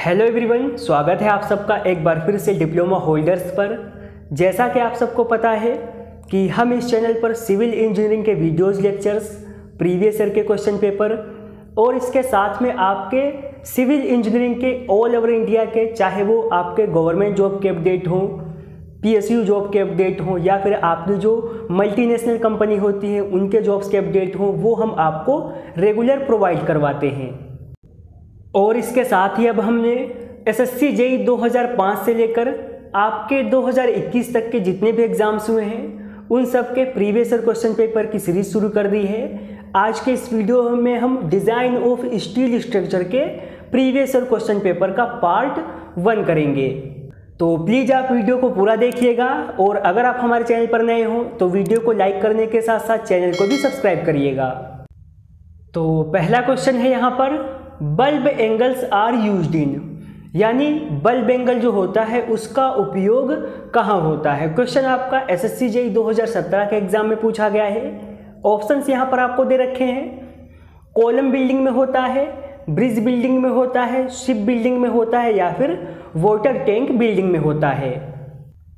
Hello everyone, स्वागत है आप सबका एक बार फिर से डिप्लोमा होल्डर्स पर। जैसा कि आप सबको पता है कि हम इस चैनल पर सिविल इंजीनियरिंग के वीडियोस, लेक्चर्स, प्रीवियस ईयर के क्वेश्चन पेपर और इसके साथ में आपके सिविल इंजीनियरिंग के ऑल ओवर इंडिया के, चाहे वो आपके गवर्नमेंट जॉब के अपडेट हों, PSU जॉब के अपडेट हों या फिर आपकी जो मल्टीनेशनल कंपनी होती है उनके जॉब्स के अपडेट हों, वो हम आपको रेगुलर प्रोवाइड करवाते हैं। और इसके साथ ही अब हमने SSC JEE 2005 से लेकर आपके 2021 तक के जितने भी एग्ज़ाम्स हुए हैं उन सब के प्रीवियस ईयर क्वेश्चन पेपर की सीरीज शुरू कर दी है। आज के इस वीडियो में हम डिज़ाइन ऑफ स्टील स्ट्रक्चर के प्रीवियस ईयर क्वेश्चन पेपर का पार्ट 1 करेंगे। तो प्लीज़ आप वीडियो को पूरा देखिएगा और अगर आप हमारे चैनल पर नए हों तो वीडियो को लाइक करने के साथ साथ चैनल को भी सब्सक्राइब करिएगा। तो पहला क्वेश्चन है यहाँ पर, bulb angles are used in, यानी बल्ब एंगल जो होता है उसका उपयोग कहाँ होता है। क्वेश्चन आपका SSC JEE 2017 के एग्जाम में पूछा गया है। ऑप्शंस यहाँ पर आपको दे रखे हैं। कॉलम बिल्डिंग में होता है, ब्रिज बिल्डिंग में होता है, शिप बिल्डिंग में होता है या फिर वाटर टैंक बिल्डिंग में होता है।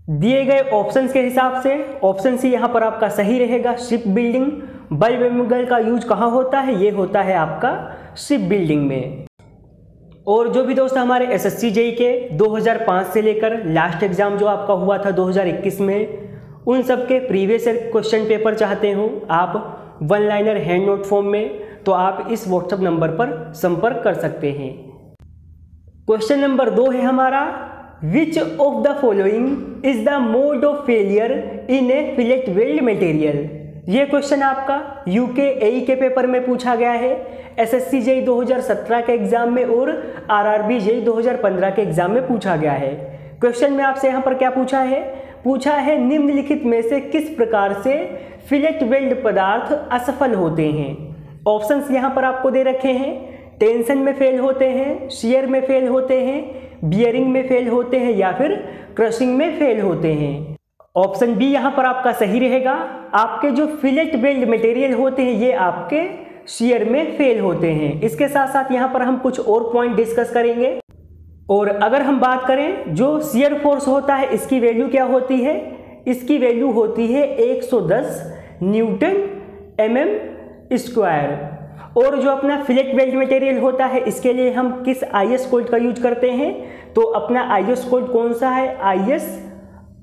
दिए गए ऑप्शंस के हिसाब से ऑप्शन सी यहाँ पर आपका सही रहेगा, शिप बिल्डिंग। बल्ब एंगल का यूज कहाँ होता है, ये होता है आपका शिप बिल्डिंग में। और जो भी दोस्त हमारे SSC JEE के 2005 से लेकर लास्ट एग्जाम जो आपका हुआ था 2021 में, उन सब के प्रीवियस ईयर क्वेश्चन पेपर चाहते हो आप 1 लाइनर हैंड नोट फॉर्म में, तो आप इस व्हाट्सएप नंबर पर संपर्क कर सकते हैं। क्वेश्चन नंबर 2 है हमारा, which of the following is the mode of failure in A fillet weld material. ये क्वेश्चन आपका UK AE के पेपर में पूछा गया है, SSC JEE 2017 के एग्जाम में और RRB JEE 2015 के एग्जाम में पूछा गया है। क्वेश्चन में आपसे यहाँ पर क्या पूछा है निम्नलिखित में से किस प्रकार से फिलेट वेल्ड पदार्थ असफल होते हैं। ऑप्शंस यहाँ पर आपको दे रखे हैं। टेंशन में फेल होते हैं, शियर में फेल होते हैं, बियरिंग में फेल होते हैं या फिर क्रशिंग में फेल होते हैं। ऑप्शन बी यहाँ पर आपका सही रहेगा। आपके जो फिलेट वेल्ड मटेरियल होते हैं ये आपके शियर में फेल होते हैं। इसके साथ साथ यहाँ पर हम कुछ और पॉइंट डिस्कस करेंगे। और अगर हम बात करें जो शियर फोर्स होता है इसकी वैल्यू क्या होती है, इसकी वैल्यू होती है 110 न्यूटन mm²। और जो अपना फिलेट वेल्ड मटेरियल होता है इसके लिए हम किस IS कोड का यूज करते हैं, तो अपना IS कोड कौन सा है, IS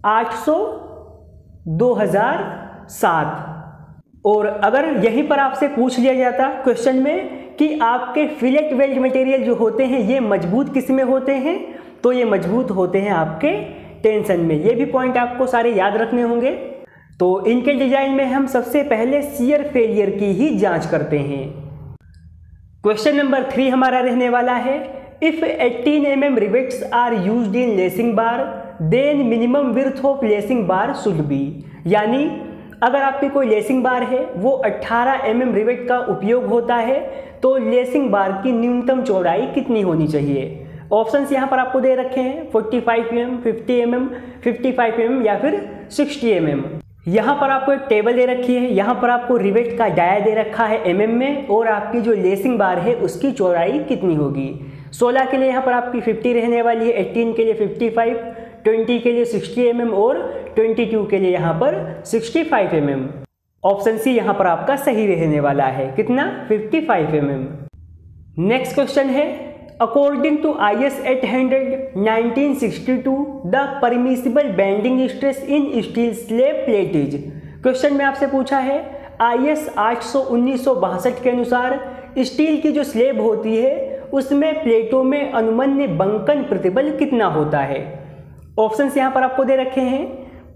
800/2007। और अगर यहीं पर आपसे पूछ लिया जाता क्वेश्चन में कि आपके फिलेट वेल्ड मटेरियल जो होते हैं ये मजबूत किस में होते हैं, तो ये मजबूत होते हैं आपके टेंशन में। ये भी पॉइंट आपको सारे याद रखने होंगे। तो इनके डिजाइन में हम सबसे पहले शियर फेलियर की ही जांच करते हैं। क्वेश्चन नंबर 3 हमारा रहने वाला है, if 18 mm rivets are used in lacing bar then minimum width of lacing bar should be. यानी अगर आपकी कोई लेसिंग बार है वो 18 mm रिवेट का उपयोग होता है तो लेसिंग बार की न्यूनतम चौड़ाई कितनी होनी चाहिए। ऑप्शंस यहाँ पर आपको दे रखे हैं, 45 mm, 50 mm, 55 mm या फिर 60 mm। यहाँ पर आपको एक टेबल दे रखी है, यहाँ पर आपको रिवेट का डाया दे रखा है mm में और आपकी जो लेसिंग बार है उसकी चौड़ाई कितनी होगी। 16 के लिए यहाँ पर आपकी 50 रहने वाली है, 18 के लिए 55, 20 के लिए 60 mm और 22 के लिए यहाँ पर 65 mm। ऑप्शन सी यहाँ पर आपका सही रहने वाला है, कितना, 55 mm। नेक्स्ट क्वेश्चन है, according to IS 800 1962 the permissible bending stress in steel slab plate is. Question में आपसे पूछा है IS 800 1962 के अनुसार स्टील की जो स्लैब होती है उसमें प्लेटों में अनुमन्य बंकन प्रतिबल कितना होता है। ऑप्शंस यहाँ पर आपको दे रखे हैं,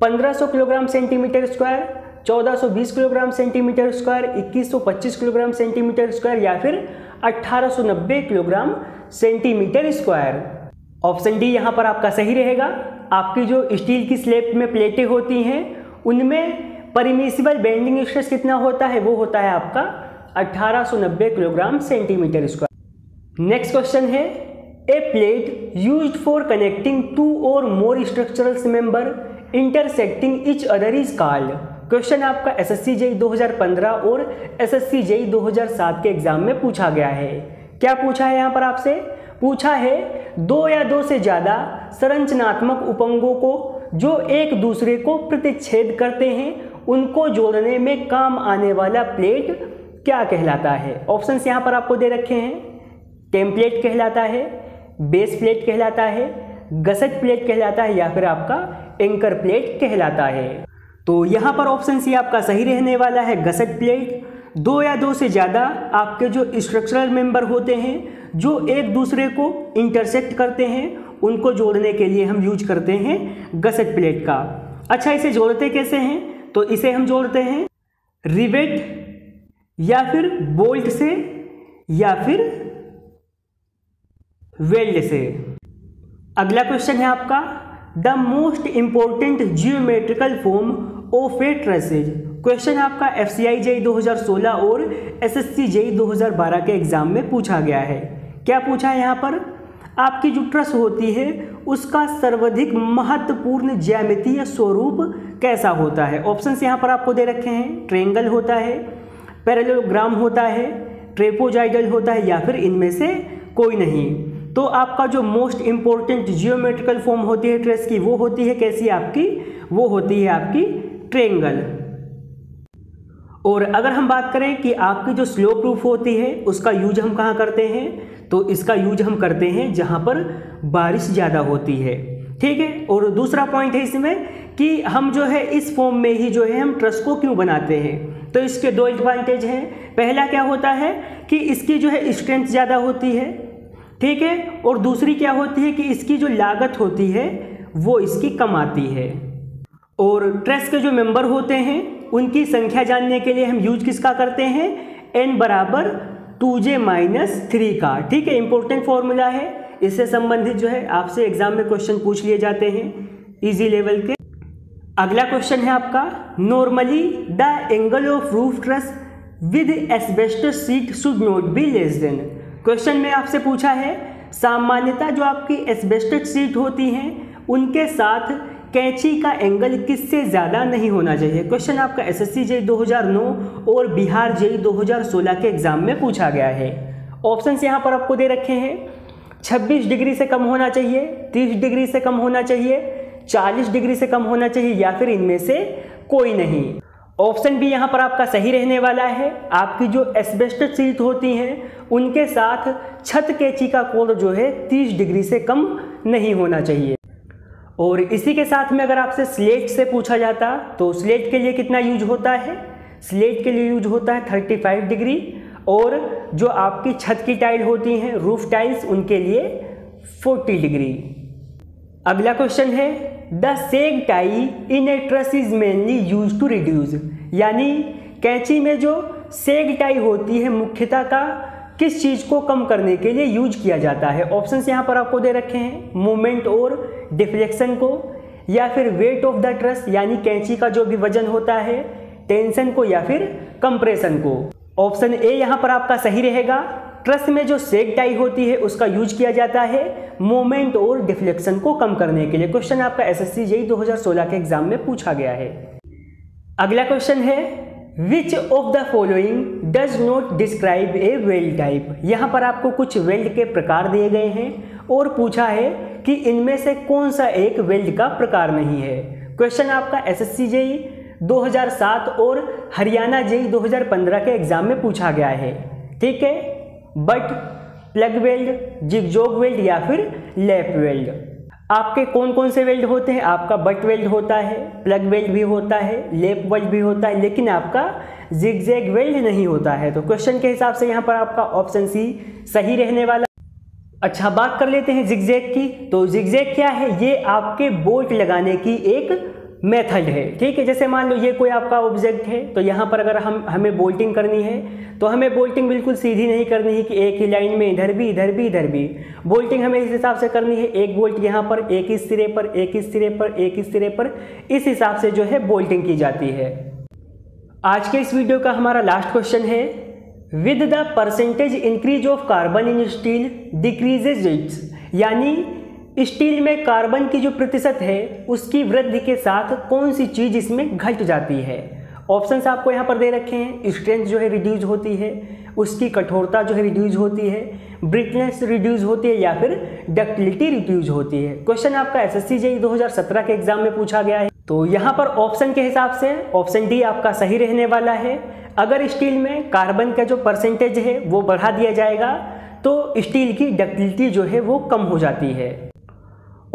1500 kilogram centimetre square, 1420 kilogram centimetre square, 2125 kilogram centimetre square या फिर 1890 kilogram centimetre square. Option D यहाँ पर आपका सही रहेगा। आपकी जो स्टील की स्लैब में प्लेटें होती हैं उनमें परमिसिबल बेंडिंग स्ट्रेस कितना होता है, वो होता है आपका 1890 kilogram centimetre square. Next question है, a plate used for connecting 2 or more structural member intersecting each other is called. Question आपका SSC JEE 2015 और SSC JEE 2007 के एग्जाम में पूछा गया है। क्या पूछा है यहाँ पर आपसे, पूछा है 2 या 2 से ज़्यादा संरचनात्मक उपअंगों को जो एक दूसरे को प्रतिच्छेद करते हैं उनको जोड़ने में काम आने वाला प्लेट क्या कहलाता है। ऑप्शंस यहाँ पर आपको दे रखे हैं। टेम्पलेट कहलाता है, बेस प्लेट कहलाता है, गसट प्लेट कहलाता है या फिर आपका एंकर प्लेट कहलाता है। तो यहाँ पर ऑप्शन सी आपका सही रहने वाला है, गसट प्लेट। 2 या 2 से ज़्यादा आपके जो स्ट्रक्चरल मेंबर होते हैं जो एक दूसरे को इंटरसेक्ट करते हैं उनको जोड़ने के लिए हम यूज करते हैं गसट प्लेट का। अच्छा, इसे जोड़ते कैसे हैं? तो इसे हम जोड़ते हैं रिवेट या फिर बोल्ट से या फिर वेल्ड से। अगला क्वेश्चन है आपका, the most important geometrical form of A traces. Question आपका FCI JEE 2016 और SSC JEE 2012 के एग्जाम में पूछा गया है। क्या पूछा है यहाँ पर? आपकी जो ट्रस होती है उसका सर्वाधिक महत्वपूर्ण ज्यामितीय स्वरूप कैसा होता है। ऑप्शंस यहाँ पर आपको दे रखे हैं। ट्रायंगल होता है, पैरेललोग्राम होता है, ट्रेपोजाइडल होता है या फिर इनमें से कोई नहीं। तो आपका जो मोस्ट इंपॉर्टेंट जियोमेट्रिकल फॉर्म होती है ट्रेस की वो होती है कैसी आपकी? वो होती है आपकी ट्रायंगल। और अगर हम बात करें कि आपकी जो स्लोप प्रूफ होती है उसका यूज हम कहाँ करते हैं, तो इसका यूज हम करते हैं जहाँ पर बारिश ज़्यादा होती है। ठीक है। और दूसरा पॉइंट है इसमें कि हम जो है इस फॉर्म में ही जो है हम ट्रस को क्यों बनाते हैं। तो इसके 2 एडवांटेज हैं। पहला क्या होता है कि इसकी जो है स्ट्रेंथ ज़्यादा होती है, ठीक है। और दूसरी क्या होती है कि इसकी जो लागत होती है वो इसकी कम आती है। और ट्रेस के जो मेंबर होते हैं उनकी संख्या जानने के लिए हम यूज किसका करते हैं? n बराबर 2j-3 का। ठीक है, इंपॉर्टेंट फॉर्मूला है। इससे संबंधित जो है आपसे एग्जाम में क्वेश्चन पूछ लिए जाते हैं इजी लेवल के। अगला क्वेश्चन है आपका, normally the angle of roof truss with asbestos sheet should not be less than. Question में आपसे पूछा है सामान्यतः जो आपकी एस्बेस्टस शीट होती हैं उनके साथ कैंची का एंगल किससे ज़्यादा नहीं होना चाहिए। क्वेश्चन आपका SSC JEE 2009 और बिहार JEE 2016 के एग्जाम में पूछा गया है। ऑप्शंस यहाँ पर आपको दे रखे हैं। 26 डिग्री से कम होना चाहिए, 30 डिग्री से कम होना चाहिए, 40 डिग्री से कम होना चाहिए या फिर इनमें से कोई नहीं। ऑप्शन भी यहाँ पर आपका सही रहने वाला है। आपकी जो एस्बेस्टस शीट होती हैं उनके साथ छत कैंची का कोण जो है 30 डिग्री से कम नहीं होना चाहिए। और इसी के साथ में अगर आपसे स्लेट से पूछा जाता तो स्लेट के लिए कितना यूज होता है? स्लेट के लिए यूज होता है 35 डिग्री। और जो आपकी छत की टाइल होती हैं रूफ टाइल्स उनके लिए 40 डिग्री। अगला क्वेश्चन है, the sag tie in a truss is mainly use to reduce. यानी कैंची में जो सेग टाई होती है मुख्यतः का किस चीज़ को कम करने के लिए यूज किया जाता है। ऑप्शंस यहाँ पर आपको दे रखे हैं, मूवमेंट और डिफ्लेक्शन को, या फिर वेट ऑफ द ट्रस यानी कैंची का जो भी वजन होता है, टेंशन को या फिर कंप्रेशन को। ऑप्शन ए यहाँ पर आपका सही रहेगा। ट्रस में जो सेग टाई होती है उसका यूज किया जाता है मूवमेंट और डिफ्लेक्शन को कम करने के लिए। क्वेश्चन आपका SSC JEE 2016 के एग्जाम में पूछा गया है। अगला क्वेश्चन है, which of the following does not describe A weld type. यहाँ पर आपको कुछ वेल्ड के प्रकार दिए गए हैं और पूछा है कि इनमें से कौन सा एक वेल्ड का प्रकार नहीं है। क्वेश्चन आपका SSC JEE 2007 और हरियाणा JEE 2015 के एग्जाम में पूछा गया है। ठीक है, बट, प्लग वेल्ड, जिगजॉग वेल्ड या फिर लैप वेल्ड। आपके कौन कौन से वेल्ड होते हैं? आपका बट वेल्ड होता है, प्लग वेल्ड भी होता है, लैप वेल्ड भी होता है, लेकिन आपका जिगजैग वेल्ड नहीं होता है। तो क्वेश्चन के हिसाब से यहाँ पर आपका ऑप्शन सी सही रहने वाला। अच्छा, बात कर लेते हैं जिगजैग की। तो जिगजैग क्या है? ये आपके बोल्ट लगाने की एक मेथड है। ठीक है, जैसे मान लो ये कोई आपका ऑब्जेक्ट है तो यहाँ पर अगर हमें बोल्टिंग करनी है तो हमें बोल्टिंग बिल्कुल सीधी नहीं करनी है कि एक ही लाइन में इधर भी इधर भी इधर भी। बोल्टिंग हमें इस हिसाब से करनी है, एक बोल्ट यहाँ पर, एक इस सिरे पर, एक इस सिरे पर, एक इस सिरे पर, इस हिसाब से जो है बोल्टिंग की जाती है। आज के इस वीडियो का हमारा लास्ट क्वेश्चन है, with the percentage increase of carbon in steel decreases it's. यानी स्टील में कार्बन की जो प्रतिशत है उसकी वृद्धि के साथ कौन सी चीज़ इसमें घट जाती है। ऑप्शंस आपको यहाँ पर दे रखे हैं। स्ट्रेंथ जो है रिड्यूज होती है, उसकी कठोरता जो है रिड्यूज होती है, ब्रिटनेस रिड्यूस होती है या फिर डक्टिलिटी रिड्यूस होती है। क्वेश्चन आपका एसएससी जेईई 2017 के एग्जाम में पूछा गया है। तो यहाँ पर ऑप्शन के हिसाब से ऑप्शन डी आपका सही रहने वाला है। अगर स्टील में कार्बन का जो परसेंटेज है वो बढ़ा दिया जाएगा तो स्टील की डक्टिलिटी जो है वो कम हो जाती है।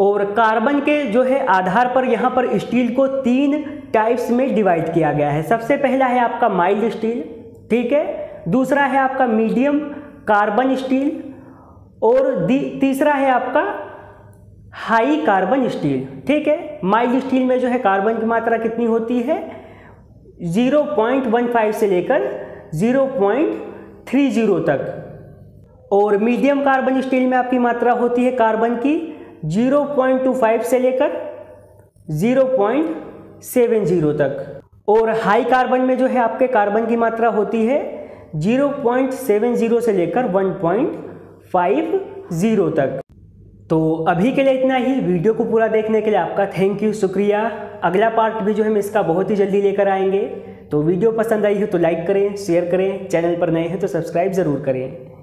और कार्बन के जो है आधार पर यहाँ पर स्टील को 3 टाइप्स में डिवाइड किया गया है। सबसे पहला है आपका माइल्ड स्टील, ठीक है, दूसरा है आपका मीडियम कार्बन स्टील और तीसरा है आपका हाई कार्बन स्टील, ठीक है। माइल्ड स्टील में जो है कार्बन की मात्रा कितनी होती है 0.15 से लेकर 0.30 तक, और मीडियम कार्बन स्टील में आपकी मात्रा होती है कार्बन की 0.25 से लेकर 0.70 तक, और हाई कार्बन में जो है आपके कार्बन की मात्रा होती है 0.70 से लेकर 1.50 तक। तो अभी के लिए इतना ही। वीडियो को पूरा देखने के लिए आपका थैंक यू, शुक्रिया। अगला पार्ट भी जो है हम इसका बहुत ही जल्दी लेकर आएंगे। तो वीडियो पसंद आई हो तो लाइक करें, शेयर करें, चैनल पर नए हैं तो सब्सक्राइब ज़रूर करें।